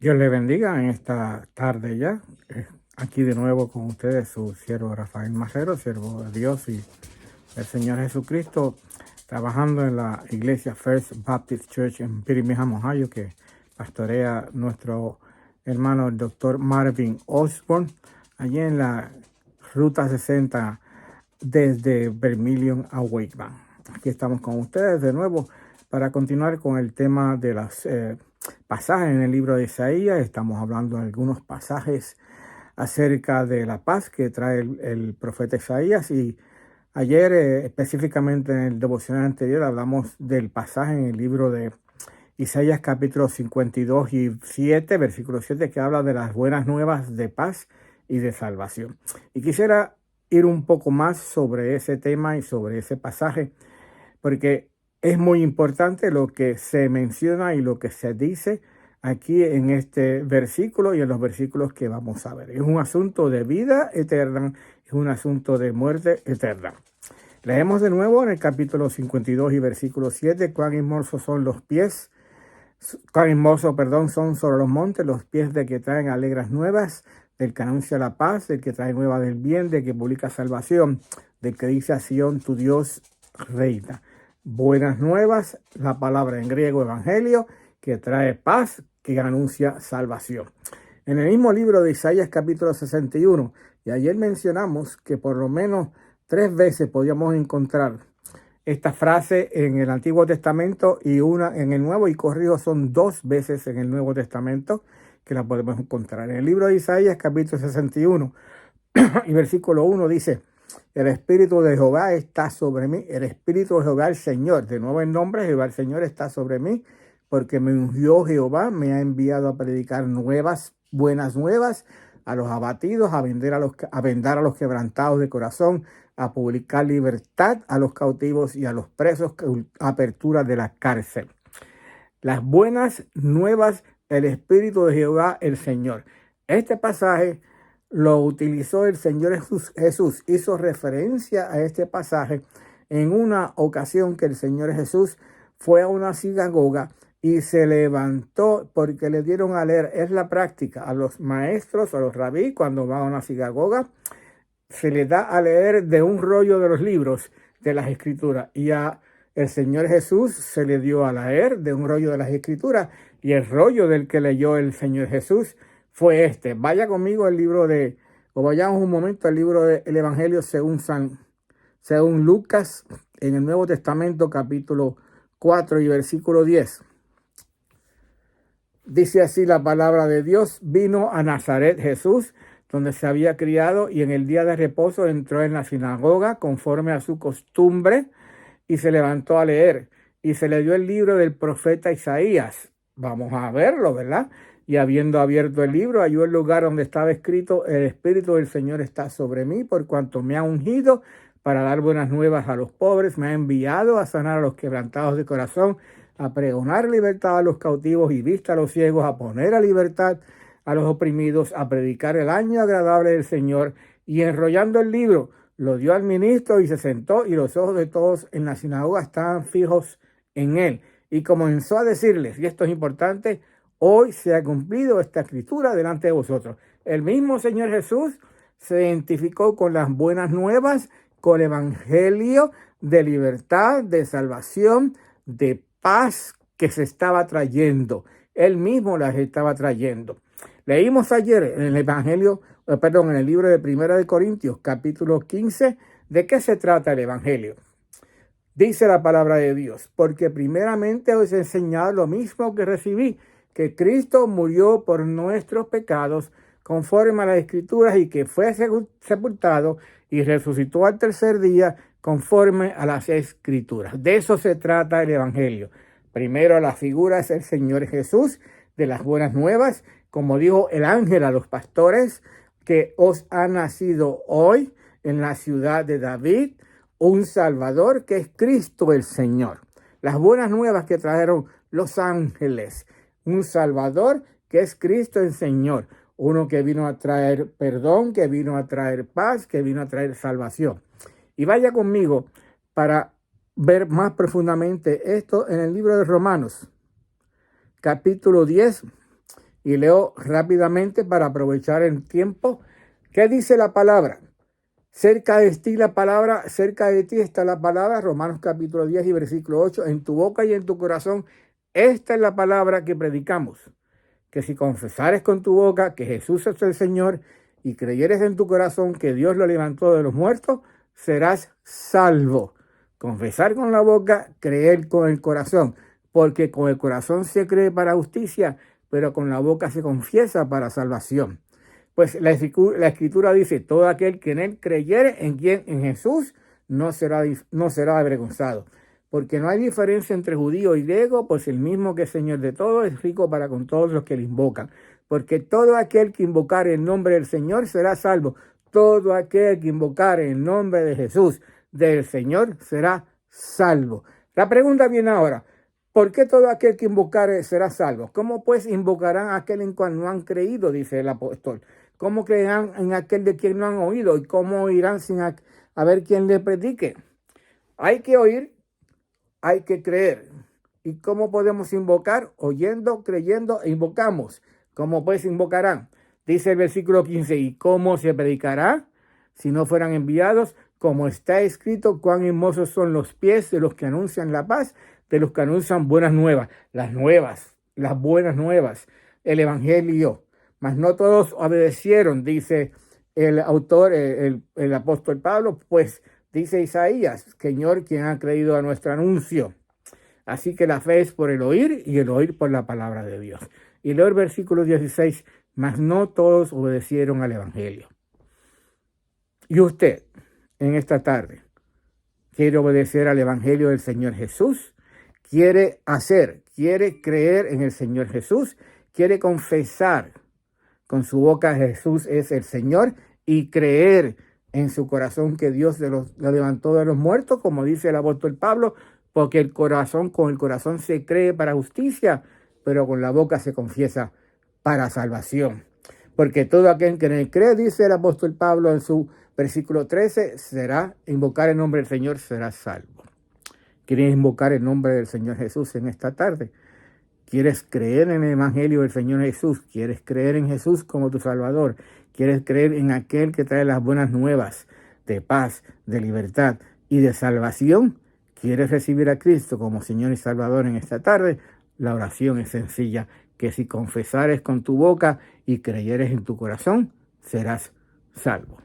Dios le bendiga en esta tarde ya. Aquí de nuevo con ustedes su siervo Rafael Majero, siervo de Dios y del Señor Jesucristo, trabajando en la iglesia First Baptist Church en Birmingham, Ohio, que pastorea nuestro hermano el doctor Marvin Osborne, allí en la Ruta 60 desde Vermilion a Wakeman. Aquí estamos con ustedes de nuevo para continuar con el tema de las pasajes en el libro de Isaías. Estamos hablando de algunos pasajes acerca de la paz que trae el profeta Isaías, y ayer específicamente en el devocional anterior hablamos del pasaje en el libro de Isaías capítulo 52 y 7, versículo 7, que habla de las buenas nuevas de paz y de salvación. Y quisiera ir un poco más sobre ese tema y sobre ese pasaje, porque es muy importante lo que se menciona y lo que se dice aquí en este versículo y en los versículos que vamos a ver. Es un asunto de vida eterna, es un asunto de muerte eterna. Leemos de nuevo en el capítulo 52 y versículo 7, cuán hermosos son los pies, cuán hermosos, son sobre los montes los pies de que traen alegres nuevas, del que anuncia la paz, del que trae nueva del bien, del que publica salvación, del que dice a Sión, tu Dios reina. Buenas nuevas, la palabra en griego evangelio, que trae paz, que anuncia salvación. En el mismo libro de Isaías capítulo 61, y ayer mencionamos que por lo menos 3 veces podíamos encontrar esta frase en el Antiguo Testamento y una en el Nuevo, y corrijo, son 2 veces en el Nuevo Testamento que la podemos encontrar. En el libro de Isaías capítulo 61 y versículo 1 dice: el Espíritu de Jehová está sobre mí, el Espíritu de Jehová el Señor, de nuevo el nombre Jehová el Señor está sobre mí, porque me ungió Jehová, me ha enviado a predicar buenas nuevas a los abatidos, a vendar a los quebrantados de corazón, a publicar libertad a los cautivos y a los presos, apertura de la cárcel. Las buenas nuevas, el Espíritu de Jehová el Señor. Este pasaje lo utilizó el Señor Jesús, hizo referencia a este pasaje en una ocasión que el Señor Jesús fue a una sinagoga y se levantó porque le dieron a leer. Es la práctica a los maestros, a los rabí, cuando van a una sinagoga, se les da a leer de un rollo de los libros de las Escrituras, y a el Señor Jesús se le dio a leer de un rollo de las Escrituras, y el rollo del que leyó el Señor Jesús fue este. Vaya conmigo al libro vayamos un momento al libro del Evangelio según Lucas, en el Nuevo Testamento, capítulo 4 y versículo 10. Dice así la palabra de Dios: vino a Nazaret Jesús, donde se había criado, y en el día de reposo entró en la sinagoga conforme a su costumbre, y se levantó a leer, y se le dio el libro del profeta Isaías. Vamos a verlo, ¿verdad? Y habiendo abierto el libro, halló el lugar donde estaba escrito: el Espíritu del Señor está sobre mí, por cuanto me ha ungido para dar buenas nuevas a los pobres, me ha enviado a sanar a los quebrantados de corazón, a pregonar libertad a los cautivos y vista a los ciegos, a poner a libertad a los oprimidos, a predicar el año agradable del Señor. Y enrollando el libro, lo dio al ministro y se sentó, y los ojos de todos en la sinagoga estaban fijos en él. Y comenzó a decirles, y esto es importante: hoy se ha cumplido esta escritura delante de vosotros. El mismo Señor Jesús se identificó con las buenas nuevas, con el evangelio de libertad, de salvación, de paz que se estaba trayendo. Él mismo las estaba trayendo. Leímos ayer en el en el libro de 1 de Corintios, capítulo 15, ¿de qué se trata el evangelio? Dice la palabra de Dios: porque primeramente os he enseñado lo mismo que recibí, que Cristo murió por nuestros pecados conforme a las Escrituras, y que fue sepultado y resucitó al tercer día conforme a las Escrituras. De eso se trata el evangelio. Primero, la figura es el Señor Jesús, de las buenas nuevas, como dijo el ángel a los pastores, que os ha nacido hoy en la ciudad de David un Salvador, que es Cristo el Señor. Las buenas nuevas que trajeron los ángeles: un Salvador que es Cristo el Señor, uno que vino a traer perdón, que vino a traer paz, que vino a traer salvación. Y vaya conmigo para ver más profundamente esto en el libro de Romanos, capítulo 10 y leo rápidamente para aprovechar el tiempo. ¿Qué dice la palabra? Cerca de ti la palabra, cerca de ti está la palabra, Romanos capítulo 10 y versículo 8, en tu boca y en tu corazón. Esta es la palabra que predicamos, que si confesares con tu boca que Jesús es el Señor y creyeres en tu corazón que Dios lo levantó de los muertos, serás salvo. Confesar con la boca, creer con el corazón, porque con el corazón se cree para justicia, pero con la boca se confiesa para salvación. Pues la escritura dice, todo aquel que en él creyere, en Jesús, no será avergonzado. Porque no hay diferencia entre judío y griego, pues el mismo que es Señor de todo es rico para con todos los que le invocan. Porque todo aquel que invocare el nombre del Señor será salvo. Todo aquel que invocare el nombre de Jesús, del Señor, será salvo. La pregunta viene ahora, ¿por qué todo aquel que invocare será salvo? ¿Cómo pues invocarán a aquel en cual no han creído? Dice el apóstol. ¿Cómo creerán en aquel de quien no han oído? ¿Y cómo oirán sin a ver quién le predique? Hay que oír, hay que creer. ¿Y cómo podemos invocar? Oyendo, creyendo e invocamos. ¿Cómo pues invocarán? Dice el versículo 15, ¿y cómo se predicará si no fueran enviados? Como está escrito, cuán hermosos son los pies de los que anuncian la paz, de los que anuncian buenas nuevas, las buenas nuevas, el evangelio. Mas no todos obedecieron, dice el autor, el apóstol Pablo, pues dice Isaías, Señor, quien ha creído a nuestro anuncio. Así que la fe es por el oír y el oír por la palabra de Dios. Y leo el versículo 16, mas no todos obedecieron al evangelio. Y usted, en esta tarde, quiere obedecer al evangelio del Señor Jesús, quiere creer en el Señor Jesús, quiere confesar con su boca Jesús es el Señor y creer en su corazón que Dios lo levantó de los muertos, como dice el apóstol Pablo, porque con el corazón se cree para justicia, pero con la boca se confiesa para salvación. Porque todo aquel que en él cree, dice el apóstol Pablo en su versículo 13, invocar el nombre del Señor, será salvo. ¿Quieres invocar el nombre del Señor Jesús en esta tarde? ¿Quieres creer en el evangelio del Señor Jesús? ¿Quieres creer en Jesús como tu Salvador? ¿Quieres creer en aquel que trae las buenas nuevas de paz, de libertad y de salvación? ¿Quieres recibir a Cristo como Señor y Salvador en esta tarde? La oración es sencilla, que si confesares con tu boca y creyeres en tu corazón, serás salvo.